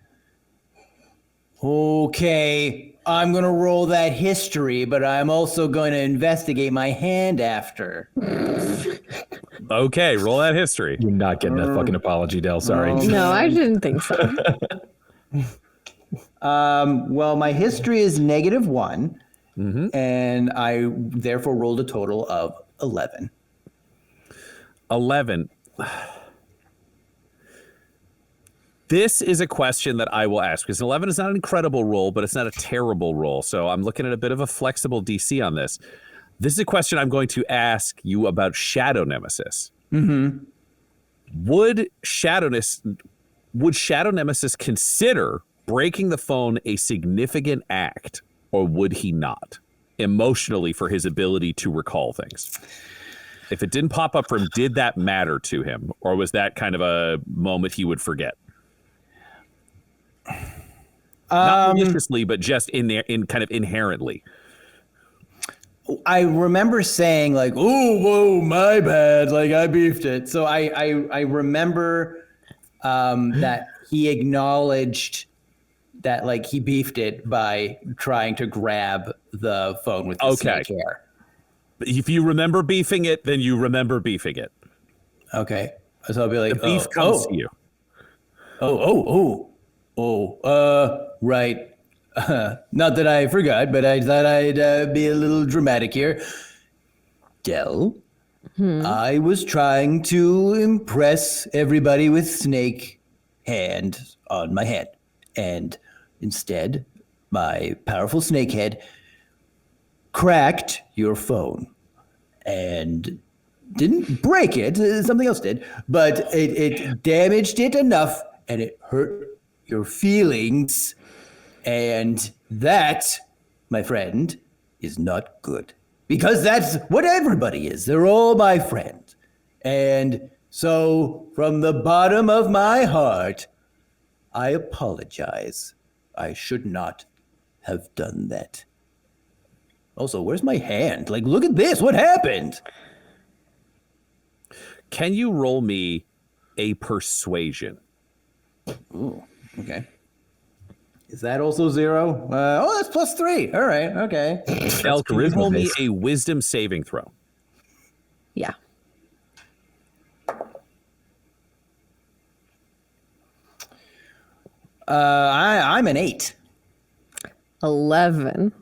Speaker 5: Okay, I'm going to roll that history, but I'm also going to investigate my hand after.
Speaker 2: Okay, roll that history.
Speaker 3: You're not getting that fucking apology, Del. Sorry.
Speaker 4: No, I didn't think so.
Speaker 5: Well, my history is -1, and I therefore rolled a total of 11.
Speaker 2: 11. This is a question that I will ask because 11 is not an incredible roll, but it's not a terrible roll. So I'm looking at a bit of a flexible DC on this. This is a question I'm going to ask you about Shadow Nemesis.
Speaker 5: Mm-hmm.
Speaker 2: Would Shadow Nemesis consider breaking the phone a significant act, or would he not, emotionally, for his ability to recall things? If it didn't pop up for him, did that matter to him, or was that kind of a moment he would forget? Not maliciously, but just in kind of inherently.
Speaker 5: I remember saying like, "Oh, whoa, my bad." Like I beefed it. So I remember that he acknowledged that like he beefed it by trying to grab the phone with the snake hair.
Speaker 2: If you remember beefing it, then you remember beefing it.
Speaker 5: Okay. So I'll be like,
Speaker 2: the beef comes to you.
Speaker 5: Right. Not that I forgot, but I thought I'd be a little dramatic here. Del, I was trying to impress everybody with snake hand on my head. And instead, my powerful snake head cracked your phone and didn't break it. Something else did, but it damaged it enough and it hurt your feelings. And that, my friend, is not good. Because that's what everybody is. They're all my friends. And so, from the bottom of my heart, I apologize. I should not have done that. Also, where's my hand? Like, look at this. What happened?
Speaker 2: Can you roll me a persuasion?
Speaker 5: Ooh, okay. Is that also 0? That's +3. All right, okay.
Speaker 2: Del, can you roll me a wisdom saving throw?
Speaker 4: Yeah.
Speaker 5: I'm an 8.
Speaker 4: 11.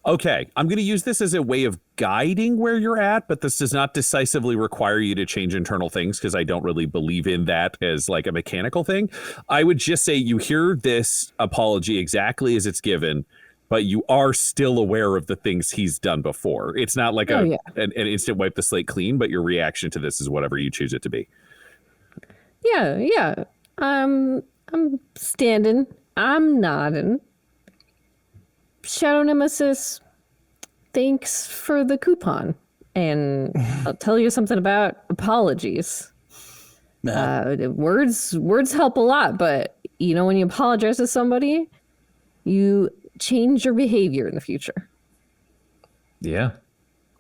Speaker 2: Okay, I'm going to use this as a way of guiding where you're at, but this does not decisively require you to change internal things because I don't really believe in that as like a mechanical thing. I would just say you hear this apology exactly as it's given, but you are still aware of the things he's done before. It's not like an instant wipe the slate clean, but your reaction to this is whatever you choose it to be.
Speaker 4: Yeah. I'm standing. I'm nodding. Shadow Nemesis, thanks for the coupon. And I'll tell you something about apologies. Words help a lot, but you know, when you apologize to somebody, you change your behavior in the future.
Speaker 3: Yeah.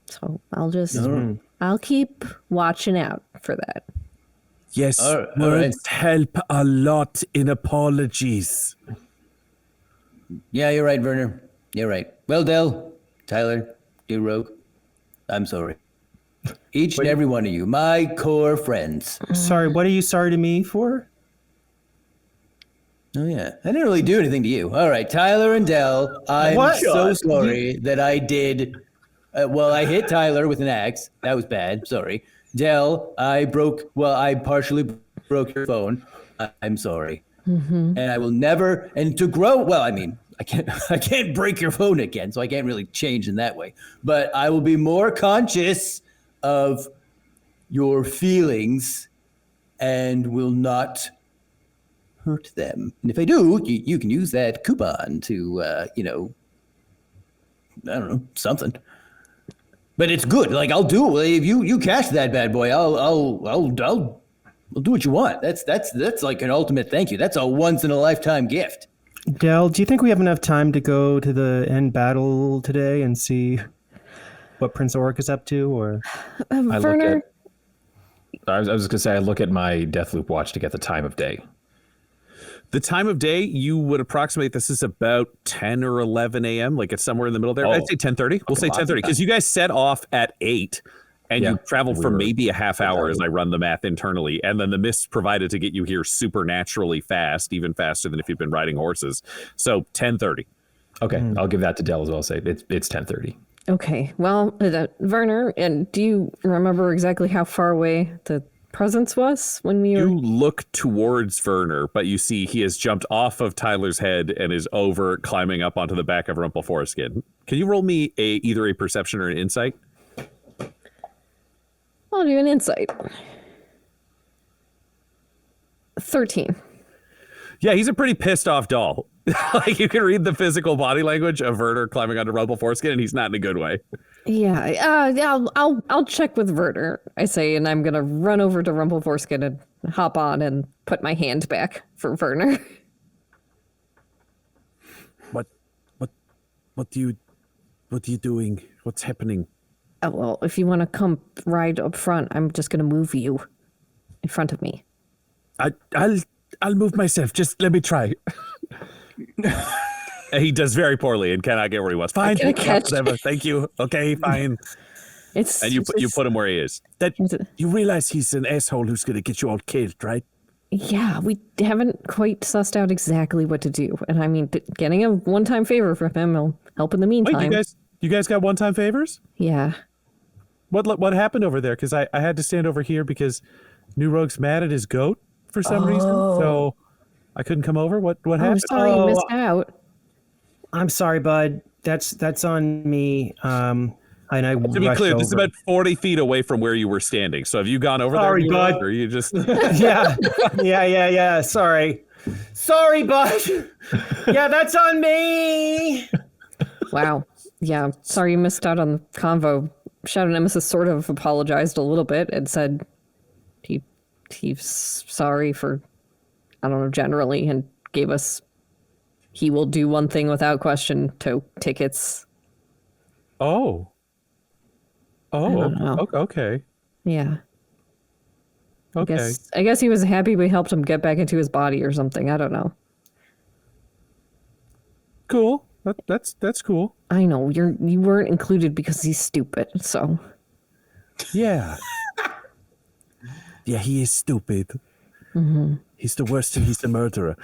Speaker 4: So I'll keep watching out for that.
Speaker 7: Yes,
Speaker 5: right.
Speaker 7: words help a lot in apologies.
Speaker 5: Yeah, you're right, Werner. You're right. Well, Del, Tyler, dear Rogue, I'm sorry. Each and every one of you, my core friends.
Speaker 6: Sorry, what are you sorry to me for?
Speaker 5: Oh, yeah. I didn't really do anything to you. All right, Tyler and Del, I'm so sorry that I did. I hit Tyler with an axe. That was bad. Sorry. Del, I partially broke your phone. I'm sorry. And I will never, and to grow, I can't break your phone again, so I can't really change in that way. But I will be more conscious of your feelings and will not hurt them. And if I do, you can use that coupon to, I don't know, something. But it's good. Like, I'll do it. If you cash that bad boy, I'll do what you want. That's like an ultimate thank you. That's a once in a lifetime gift.
Speaker 6: Del, do you think we have enough time to go to the end battle today and see what Prince Oric is up to? Or
Speaker 4: Werner?
Speaker 3: I was just going to say, I look at my Deathloop watch to get the time of day.
Speaker 2: The time of day, you would approximate this is about 10 or 11 a.m., like it's somewhere in the middle there. I'd say 10:30. We'll say 10:30 because you guys set off at 8 and you traveled for maybe a half hour as I run the math internally. And then the mists provided to get you here supernaturally fast, even faster than if you'd been riding horses. So 10:30.
Speaker 3: Okay, I'll give that to Del as well. Say it's 10:30.
Speaker 4: Okay. Well, Werner, and do you remember exactly how far away the presence was when we were?
Speaker 2: You look towards Werner, but you see he has jumped off of Tyler's head and is over climbing up onto the back of Rumpleforeskin. Can you roll me either a perception or an insight?
Speaker 4: I'll do an insight. 13.
Speaker 2: Yeah, he's a pretty pissed off doll. Like you can read the physical body language of Werner climbing onto Rumpleforeskin, and he's not in a good way.
Speaker 4: Yeah. I'll check with Werner, I say, and I'm gonna run over to Rumpleforeskin and hop on and put my hand back for Werner.
Speaker 7: What are you doing? What's happening?
Speaker 4: Oh, well, if you want to come right up front, I'm just gonna move you in front of me.
Speaker 7: I'll move myself. Just let me try.
Speaker 2: He does very poorly and cannot get where he wants. Fine,
Speaker 7: whatever. Thank you. Okay, fine.
Speaker 2: And you put him where he is.
Speaker 7: That you realize he's an asshole who's gonna get you all killed, right?
Speaker 4: Yeah, we haven't quite sussed out exactly what to do, and I mean, getting a one-time favor from him will help in the meantime.
Speaker 2: Wait, you guys got one-time favors?
Speaker 4: Yeah.
Speaker 2: What happened over there? Because I had to stand over here because New Rogue's mad at his goat for some reason, so I couldn't come over. What happened?
Speaker 4: I'm sorry you missed out.
Speaker 6: I'm sorry, bud. That's on me. And I
Speaker 2: To be clear, this is about 40 feet away from where you were standing. So have you gone over
Speaker 6: Sorry,
Speaker 2: there?
Speaker 6: bud.
Speaker 2: Or you just...
Speaker 6: yeah. Sorry, bud. Yeah, that's on me.
Speaker 4: Wow. Yeah. Sorry you missed out on the convo. Shadow Nemesis sort of apologized a little bit and said he's sorry for, I don't know, generally, and gave us, he will do one thing without question, tickets.
Speaker 2: Oh. Okay.
Speaker 4: Yeah.
Speaker 2: Okay.
Speaker 4: I guess he was happy we helped him get back into his body or something. I don't know.
Speaker 2: Cool. That's cool.
Speaker 4: I know you weren't included because he's stupid. So
Speaker 2: Yeah.
Speaker 7: Yeah, he is stupid.
Speaker 4: mm-hmm.
Speaker 7: He's the worst and he's the murderer.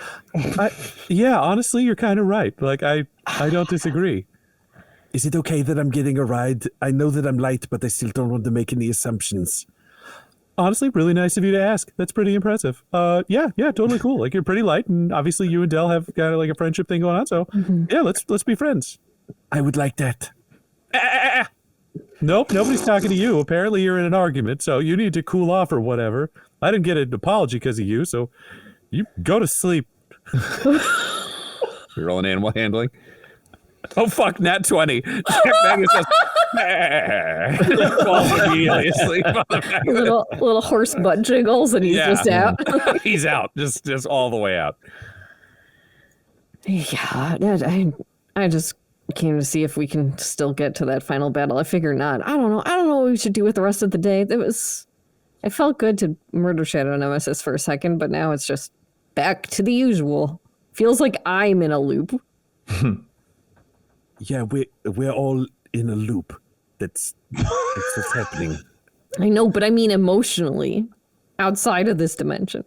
Speaker 2: Yeah, honestly, you're kind of right. Like, I don't disagree.
Speaker 7: Is it okay that I'm getting a ride? I know that I'm light, but I still don't want to make any assumptions.
Speaker 2: Honestly, really nice of you to ask. That's pretty impressive. Yeah, totally cool. Like, you're pretty light, and obviously you and Del have kind of like a friendship thing going on. So, yeah, let's be friends.
Speaker 7: I would like that.
Speaker 2: Nope, nobody's talking to you. Apparently, you're in an argument, so you need to cool off or whatever. I didn't get an apology because of you, so you go to sleep. You're rolling animal handling. Oh fuck, nat 20. Magnus says, falls immediately asleep.
Speaker 4: little horse butt jiggles, and he's just out.
Speaker 2: He's out, just all the way out.
Speaker 4: Yeah, I just came to see if we can still get to that final battle. I figure not. I don't know what we should do with the rest of the day. It felt good to murder Shadow Nemesis for a second, but now it's just back to the usual. Feels like I'm in a loop.
Speaker 7: Yeah, we're all in a loop. That's what's happening.
Speaker 4: I know, but I mean emotionally, outside of this dimension.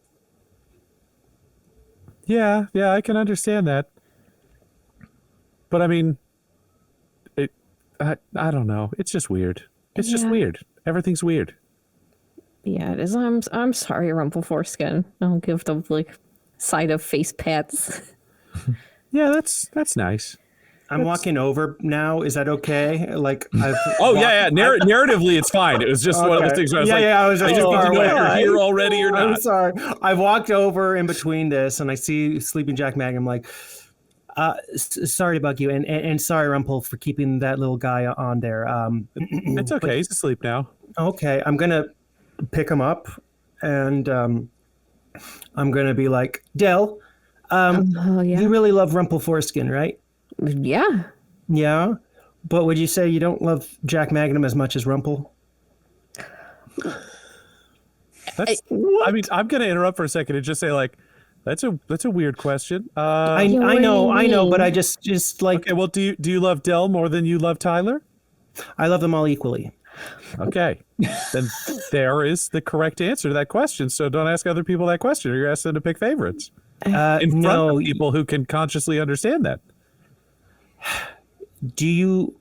Speaker 2: Yeah, I can understand that. But I mean, I don't know. It's just weird. It's just weird. Everything's weird.
Speaker 4: Yeah, it is. I'm sorry, Rumple Foreskin. I'll give the side of face pats.
Speaker 2: Yeah, that's nice.
Speaker 6: I'm walking over now. Is that okay? Like,
Speaker 2: narratively, it's fine. It was just one of those things where I was
Speaker 6: I
Speaker 2: just
Speaker 6: far
Speaker 2: need to know if you're
Speaker 6: away.
Speaker 2: here already or not.
Speaker 6: I'm sorry. I walked over in between this, and I see Sleeping Jack Magnum. Like, sorry to bug you, and sorry, Rumple, for keeping that little guy on there.
Speaker 2: It's okay. He's asleep now.
Speaker 6: Okay, I'm gonna pick him up, and I'm gonna be like, Del, you really love Rumple Foreskin, right?
Speaker 4: Yeah.
Speaker 6: Yeah, but would you say you don't love Jack Magnum as much as Rumple?
Speaker 2: I mean, I'm gonna interrupt for a second and just say, like, that's a weird question.
Speaker 6: I know, but I just like.
Speaker 2: Okay, well, do you love Del more than you love Tyler?
Speaker 6: I love them all equally.
Speaker 2: Okay, then there is the correct answer to that question. So don't ask other people that question, or you're asking them to pick favorites in front of people who can consciously understand that.
Speaker 6: Do you?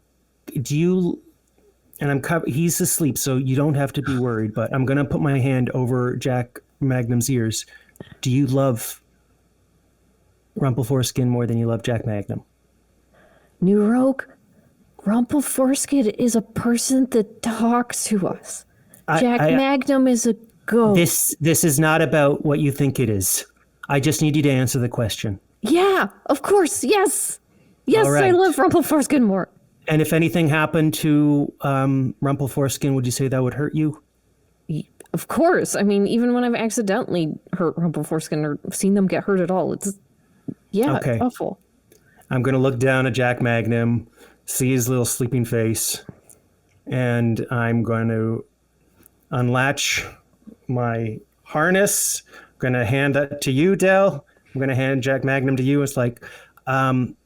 Speaker 6: And he's asleep, so you don't have to be worried. But I'm gonna put my hand over Jack Magnum's ears. Do you love Rumple Foreskin more than you love Jack Magnum?
Speaker 4: New Rogue, Rumple Foreskin is a person that talks to us. Jack Magnum is a ghost.
Speaker 6: This is not about what you think it is. I just need you to answer the question.
Speaker 4: Yeah, of course. Yes. Yes,
Speaker 6: right.
Speaker 4: I love Rumple Foreskin more.
Speaker 6: And if anything happened to Rumple Foreskin, would you say that would hurt you?
Speaker 4: Of course. I mean, even when I've accidentally hurt Rumple Foreskin or seen them get hurt at all, it's
Speaker 6: okay.
Speaker 4: Awful.
Speaker 6: I'm going to look down at Jack Magnum, see his little sleeping face, and I'm going to unlatch my harness. I'm going to hand that to you, Del. I'm going to hand Jack Magnum to you. It's like,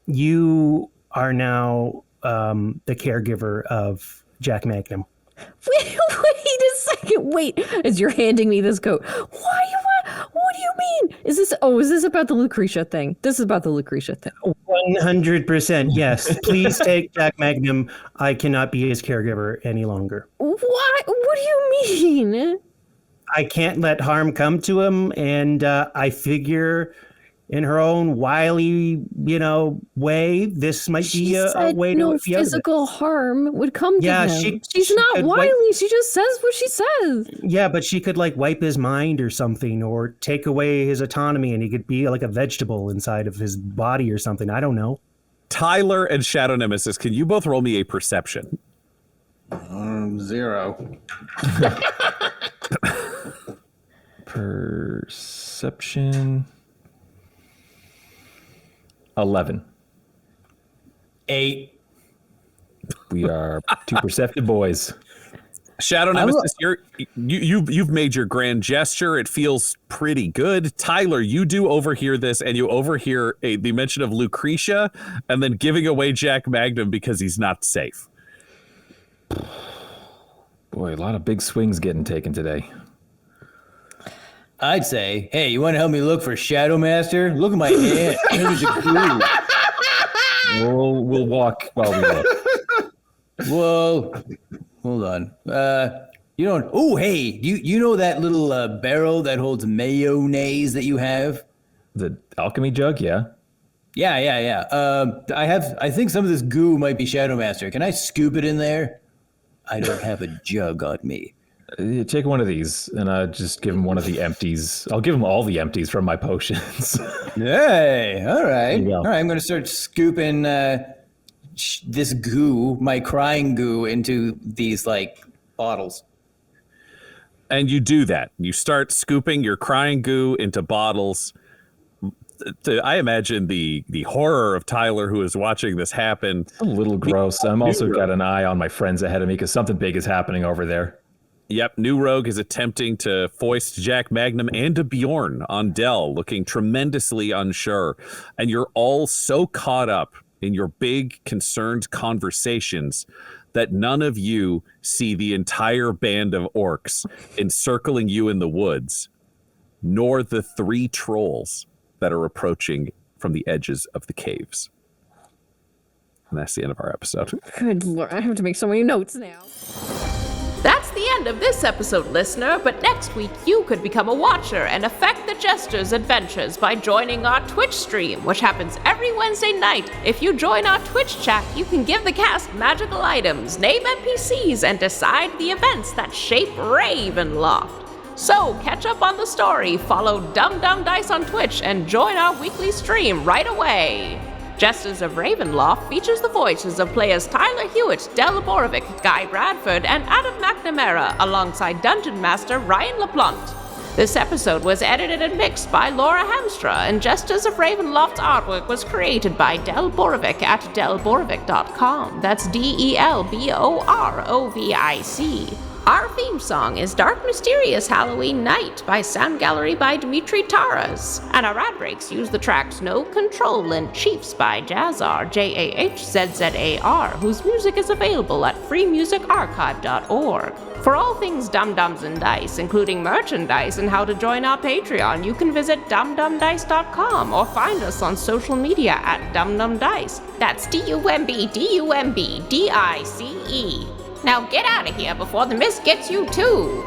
Speaker 6: you are now the caregiver of Jack Magnum.
Speaker 4: Wait a second. Wait, as you're handing me this coat. What do you mean? Is this about the Lucretia thing? This is about the Lucretia thing.
Speaker 6: 100%. Yes. Please take Jack Magnum. I cannot be his caregiver any longer.
Speaker 4: What do you mean?
Speaker 6: I can't let harm come to him, and I figure in her own wily, way, this might be a way
Speaker 4: no
Speaker 6: to be out of it.
Speaker 4: physical harm would come to him. She's
Speaker 6: she
Speaker 4: not
Speaker 6: could,
Speaker 4: wily. She just says what she says.
Speaker 6: Yeah, but she could wipe his mind or something, or take away his autonomy, and he could be like a vegetable inside of his body or something. I don't know.
Speaker 2: Tyler and Shadow Nemesis, can you both roll me a perception?
Speaker 8: 0.
Speaker 3: Perception. 11.
Speaker 5: 8.
Speaker 3: We are 2 perceptive boys.
Speaker 2: Shadow Nemesis, you've made your grand gesture. It feels pretty good. Tyler, you do overhear this, and you overhear the mention of Lucretia, and then giving away Jack Magnum because he's not safe.
Speaker 3: Boy, a lot of big swings getting taken today.
Speaker 5: I'd say, hey, you want to help me look for Shadow Master? Look at my hand. There's a clue.
Speaker 3: We'll walk while we look.
Speaker 5: Whoa. Hold on. You don't. Oh, hey, you know that little barrel that holds mayonnaise that you have?
Speaker 3: The alchemy jug, yeah.
Speaker 5: Yeah. I think some of this goo might be Shadow Master. Can I scoop it in there? I don't have a jug on me.
Speaker 3: Take one of these, and just give him one of the empties. I'll give him all the empties from my potions.
Speaker 5: Hey, all right.
Speaker 3: All
Speaker 5: right, I'm going to start scooping this goo, my crying goo, into these, bottles.
Speaker 2: And you do that. You start scooping your crying goo into bottles. I imagine the horror of Tyler, who is watching this happen.
Speaker 3: A little gross. I'm also got an eye on my friends ahead of me because something big is happening over there.
Speaker 2: Yep, New Rogue is attempting to foist Jack Magnum and a Bjorn on Dell, looking tremendously unsure. And you're all so caught up in your big, concerned conversations that none of you see the entire band of orcs encircling you in the woods, nor the 3 trolls that are approaching from the edges of the caves. And that's the end of our episode.
Speaker 4: Good Lord, I have to make so many notes now.
Speaker 1: That's the end of this episode, listener, but next week you could become a watcher and affect the Jesters' adventures by joining our Twitch stream, which happens every Wednesday night. If you join our Twitch chat, you can give the cast magical items, name NPCs, and decide the events that shape Ravenloft. So, catch up on the story, follow Dum Dum Dice on Twitch, and join our weekly stream right away. Jesters of Ravenloft features the voices of players Tyler Hewitt, Del Borovic, Guy Bradford, and Adam McNamara, alongside Dungeon Master Ryan LaPlante. This episode was edited and mixed by Laura Hamstra, and Jesters of Ravenloft's artwork was created by Del Borovic at delborovic.com. That's DELBOROVIC. Our theme song is Dark Mysterious Halloween Night by Sound Gallery by Dimitri Taras, and our ad breaks use the tracks No Control and Chiefs by Jazzar, JAHZZAR, whose music is available at freemusicarchive.org. For all things Dum-Dums and Dice, including merchandise and how to join our Patreon, you can visit dumdumdice.com or find us on social media at dumdumdice. That's DUMBDUMBDICE. Now get out of here before the mist gets you too!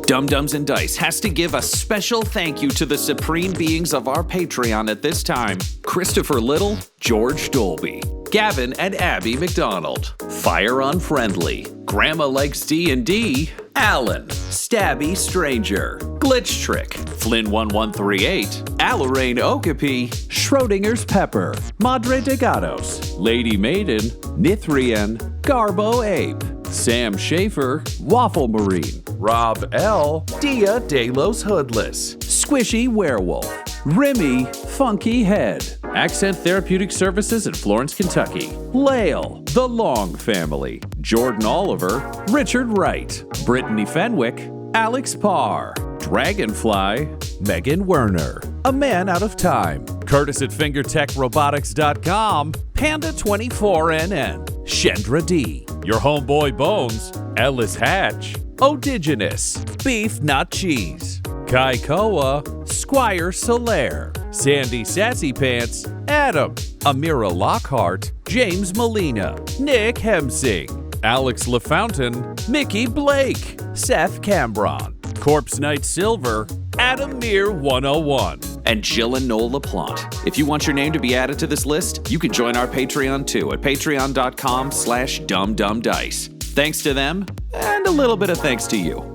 Speaker 9: Dum-Dums and Dice has to give a special thank you to the supreme beings of our Patreon at this time: Christopher Little, George Dolby, Gavin and Abby McDonald, Fire Unfriendly, Grandma Likes D&D, Alan, Stabby Stranger, Glitch Trick, Flynn1138, Alarain Okapi, Schrodinger's Pepper, Madre de Gatos, Lady Maiden, Nithrian, Garbo Ape, Sam Schaefer, Waffle Marine, Rob L, Dia De Los Hoodless, Squishy Werewolf, Remy Funky Head, Accent Therapeutic Services in Florence, Kentucky, Lael, The Long Family, Jordan Oliver, Richard Wright, Brittany Fenwick, Alex Parr, Dragonfly, Megan Werner, A Man Out of Time, Curtis at FingerTechRobotics.com, Panda24NN, Shendra D, Your Homeboy Bones, Ellis Hatch, Odigenous, Beef Not Cheese, Kai Koa, Squire Solaire, Sandy Sassy Pants, Adam, Amira Lockhart, James Molina, Nick Hemsing, Alex LaFountain, Mickey Blake, Seth Cambron, Corpse Knight Silver, Adam Meir 101, and Jill and Noel LaPlante. If you want your name to be added to this list, you can join our Patreon too at patreon.com/dumbdumbdice. Thanks to them, and a little bit of thanks to you.